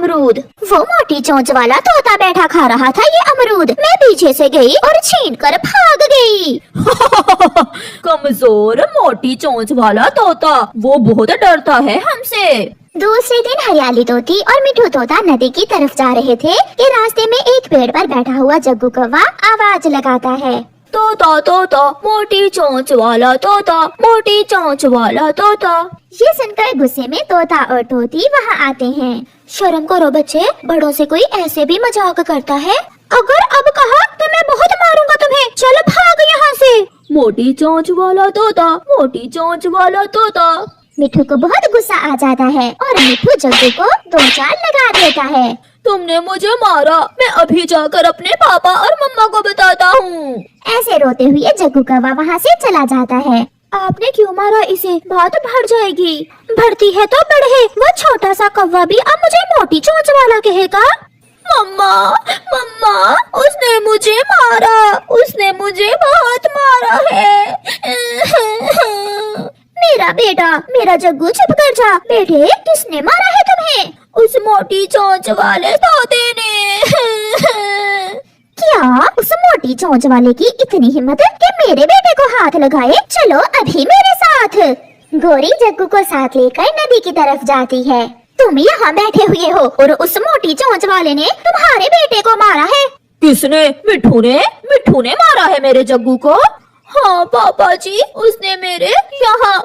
अमरूद। वो मोटी चोंच वाला तोता बैठा खा रहा था ये अमरूद। मैं पीछे से गई और छीन कर भाग गई। कमजोर मोटी चोंच वाला तोता, वो बहुत डरता है हमसे। दूसरे दिन हरियाली तोती और मिठू तोता नदी की तरफ जा रहे थे कि रास्ते में एक पेड़ पर बैठा हुआ जग्गू कौवा आवाज लगाता है, तोता तोता मोटी चोंच वाला तोता, मोटी चोंच वाला तोता। ये सुनकर गुस्से में तोता और तोती वहाँ आते हैं। शर्म करो बच्चे, बड़ों से कोई ऐसे भी मजाक करता है? अगर अब कहा तो मैं बहुत मारूंगा तुम्हें। चलो भाग यहाँ से। मोटी चोंच वाला तोता, मोटी चोंच वाला तोता। मिठू को बहुत गुस्सा आ जाता है और मिठू जग्गू को 2 चाल लगा देता है। तुमने मुझे मारा, मैं अभी जाकर अपने पापा और मम्मा को बताता हूँ। ऐसे रोते हुए जग्गू कौवा वहाँ से चला जाता है। आपने क्यों मारा इसे? बात बढ़ जाएगी। बढ़ती है तो बढ़े, वो छोटा सा कौवा भी अब मुझे मोटी चोंच वाला कहेगा। मम्मा मम्मा, उसने मुझे मारा, उसने मुझे बहुत मारा है। मेरा बेटा, मेरा जग्गू चुप कर जा। बेटे, किसने मारा है तुम्हें? उस मोटी चोंच वाले तोते ने। क्या उस मोटी चोंच वाले की इतनी हिम्मत कि मेरे बेटे को हाथ लगाए? चलो अभी मेरे साथ। गोरी जग्गू को साथ लेकर नदी की तरफ जाती है। तुम यहाँ बैठे हुए हो और उस मोटी चोंच वाले ने तुम्हारे बेटे को मारा है। किसने? मिठू ने? मिठू ने मारा है मेरे जग्गू को? हाँ पापा जी, उसने मेरे यहाँ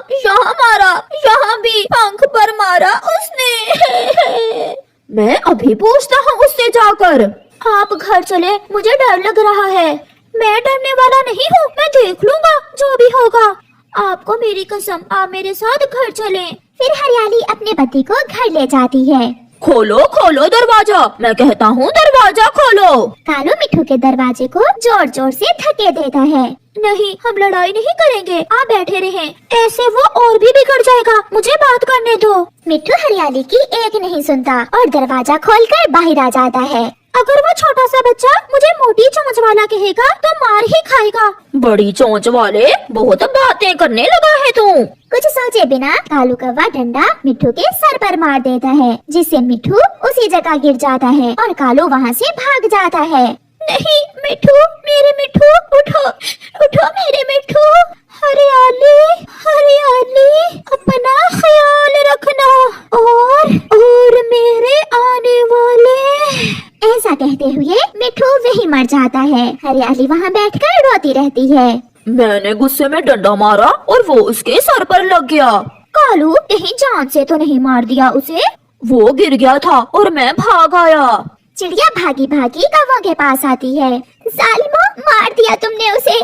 मारा, यहाँ भी पंख पर मारा उसने। मैं अभी पूछता हूँ उससे जाकर। आप घर चले, मुझे डर लग रहा है। मैं डरने वाला नहीं हूँ, मैं देख लूंगा जो भी होगा। आपको मेरी कसम, आप मेरे साथ घर चलें। फिर हरियाली अपने पति को घर ले जाती है। खोलो खोलो दरवाजा, मैं कहता हूँ दरवाजा खोलो। कालू मिठू के दरवाजे को जोर जोर से धक्के देता है। नहीं, हम लड़ाई नहीं करेंगे, आप बैठे रहें। ऐसे वो और भी बिगड़ जाएगा, मुझे बात करने दो। मिठू हरियाली की एक नहीं सुनता और दरवाजा खोलकर बाहर आ जाता है। अगर वो छोटा सा बच्चा मुझे मोटी चोंच वाला कहेगा तो मार ही खाएगा। बड़ी चोंच वाले, बहुत बातें करने लगा है तू। कुछ सोचे बिना कालू कौवा डंडा मिठू के सर पर मार देता है, जिससे मिठू उसी जगह गिर जाता है और कालू वहाँ से भाग जाता है। नहीं मिठू, मेरे मिठू, उठो उठो मेरे मिठू। हरियाली हरियाली, अपना ख्याल रखना और मेरे आने वाले। ऐसा कहते हुए मिठू वही मर जाता है। हरियाली वहाँ बैठकर रोती रहती है। मैंने गुस्से में डंडा मारा और वो उसके सर पर लग गया। कालू, कहीं जान से तो नहीं मार दिया उसे? वो गिर गया था और मैं भाग आया। चिड़िया भागी भागी कौवों के पास आती है। जालिमो, मार दिया तुमने उसे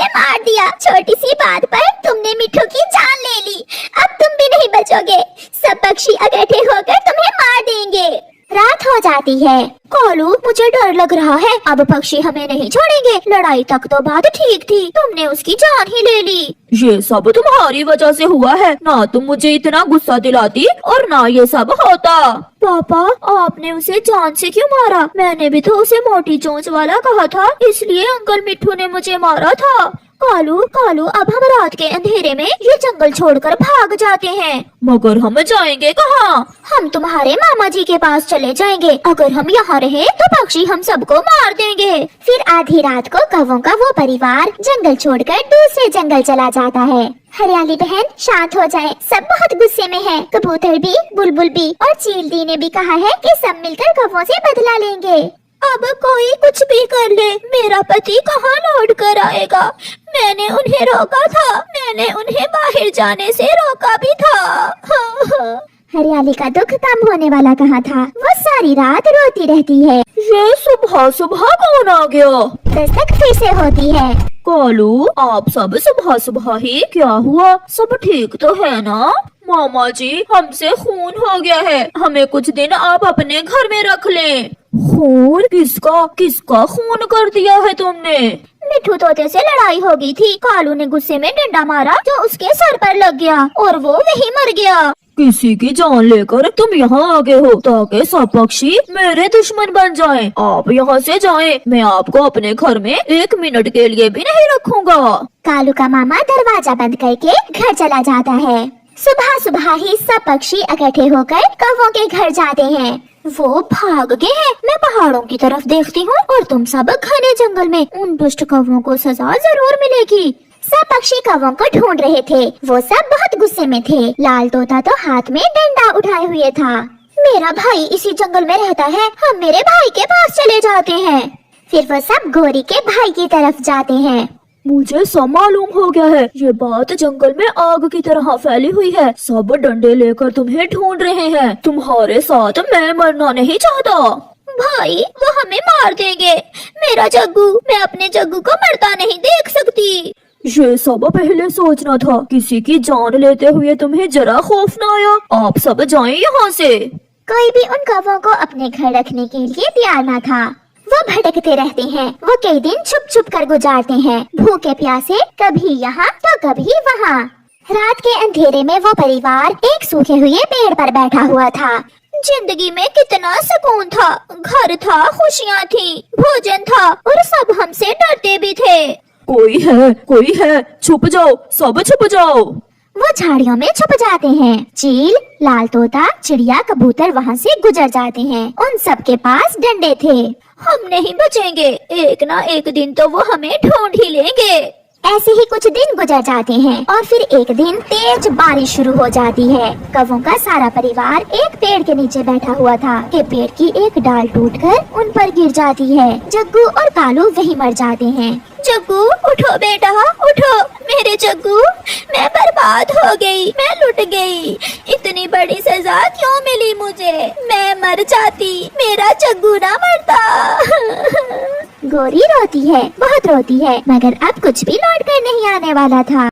मार दिया। छोटी सी बात पर तुमने मिठू की जान ले ली। अब तुम भी नहीं बचोगे। सब पक्षी इकट्ठे होकर तुम्हें मार देंगे। रात हो जाती है। कालू, मुझे डर लग रहा है, अब पक्षी हमें नहीं छोड़ेंगे। लड़ाई तक तो बात ठीक थी, तुमने उसकी जान ही ले ली। ये सब तुम्हारी वजह से हुआ है, ना तुम मुझे इतना गुस्सा दिलाती और ना ये सब होता। पापा, आपने उसे जान से क्यों मारा? मैंने भी तो उसे मोटी चोंच वाला कहा था, इसलिए अंकल मिठू ने मुझे मारा था। कालू, अब हम रात के अंधेरे में ये जंगल छोड़कर भाग जाते हैं। मगर हम जाएंगे कहाँ? हम तुम्हारे मामा जी के पास चले जाएंगे। अगर हम यहाँ रहे तो पक्षी हम सबको मार देंगे। फिर आधी रात को कौवों का वो परिवार जंगल छोड़कर दूसरे जंगल चला जाता है। हरियाली बहन, शांत हो जाए, सब बहुत गुस्से में है। कबूतर भी, बुलबुल भी और चील दी ने भी कहा है कि सब मिलकर कौवों से बदला लेंगे। अब कोई कुछ भी कर ले, मेरा पति कहाँ लौट कर आएगा? मैंने उन्हें रोका था, मैंने उन्हें बाहर जाने से रोका भी था। हरियाली का दुख कम होने वाला कहाँ था? वो सारी रात रोती रहती है। ये सुबह सुबह कौन आ गया? दस्तक फिर से होती है। कालू, आप सब सुबह सुबह ही, क्या हुआ? सब ठीक तो है ना? मामा जी, हमसे खून हो गया है, हमें कुछ दिन आप अपने घर में रख लें। खून? किसका खून कर दिया है तुमने? मिठू तोते से लड़ाई हो गई थी। कालू ने गुस्से में डंडा मारा जो उसके सर पर लग गया और वो वहीं मर गया। किसी की जान लेकर तुम यहाँ आ गए हो ताकि सब पक्षी मेरे दुश्मन बन जाएं। आप यहाँ से जाएं, मैं आपको अपने घर में 1 मिनट के लिए भी नहीं रखूँगा। कालू का मामा दरवाजा बंद करके घर चला जाता है। सुबह सुबह ही सब पक्षी इकट्ठे होकर कौवों के घर जाते हैं। वो भाग गए हैं। मैं पहाड़ों की तरफ देखती हूँ और तुम सब घने जंगल में। उन दुष्ट कौवों को सजा जरूर मिलेगी। सब पक्षी कौवों को ढूंढ रहे थे। वो सब बहुत गुस्से में थे। लाल तोता तो हाथ में डंडा उठाए हुए था। मेरा भाई इसी जंगल में रहता है, हम मेरे भाई के पास चले जाते हैं। फिर वो सब गोरी के भाई की तरफ जाते हैं। मुझे सब मालूम हो गया है, ये बात जंगल में आग की तरह फैली हुई है। सब डंडे लेकर तुम्हें ढूंढ रहे हैं। तुम्हारे साथ मैं मरना नहीं चाहता। भाई वो हमें मार देंगे। मेरा जग्गू, मैं अपने जग्गू को मरता नहीं देख सकती। ये सब पहले सोचना था। किसी की जान लेते हुए तुम्हें जरा खौफ न आया? आप सब जाएं यहाँ से। कोई भी उन कौवों को अपने घर रखने के लिए तैयार न था। वो भटकते रहते हैं। वो कई दिन छुप छुप कर गुजारते हैं, भूखे प्यासे, कभी यहाँ तो कभी वहाँ। रात के अंधेरे में वो परिवार एक सूखे हुए पेड़ पर बैठा हुआ था। जिंदगी में कितना सुकून था। घर था, खुशियाँ थी, भोजन था और सब हमसे डरते भी थे। कोई है, छुप जाओ, सब छुप जाओ। वो झाड़ियों में छुप जाते हैं। चील, लाल तोता, चिड़िया, कबूतर वहाँ से गुजर जाते हैं। उन सब के पास डंडे थे। हम नहीं बचेंगे, एक ना एक दिन तो वो हमें ढूंढ ही लेंगे। ऐसे ही कुछ दिन गुजर जाते हैं और फिर एक दिन तेज बारिश शुरू हो जाती है। कौवों का सारा परिवार एक पेड़ के नीचे बैठा हुआ था कि पेड़ की एक डाल टूटकर उन पर गिर जाती है। जग्गू और कालू वहीं मर जाते हैं। जग्गू उठो बेटा, उठो मेरे जग्गू। मैं बर्बाद हो गई, मैं लुट गई। इतनी बड़ी सजा क्यों मिली मुझे? मैं मर जाती, मेरा जग्गू ना मरता। गोरी रोती है, बहुत रोती है, मगर अब कुछ भी लौट कर नहीं आने वाला था।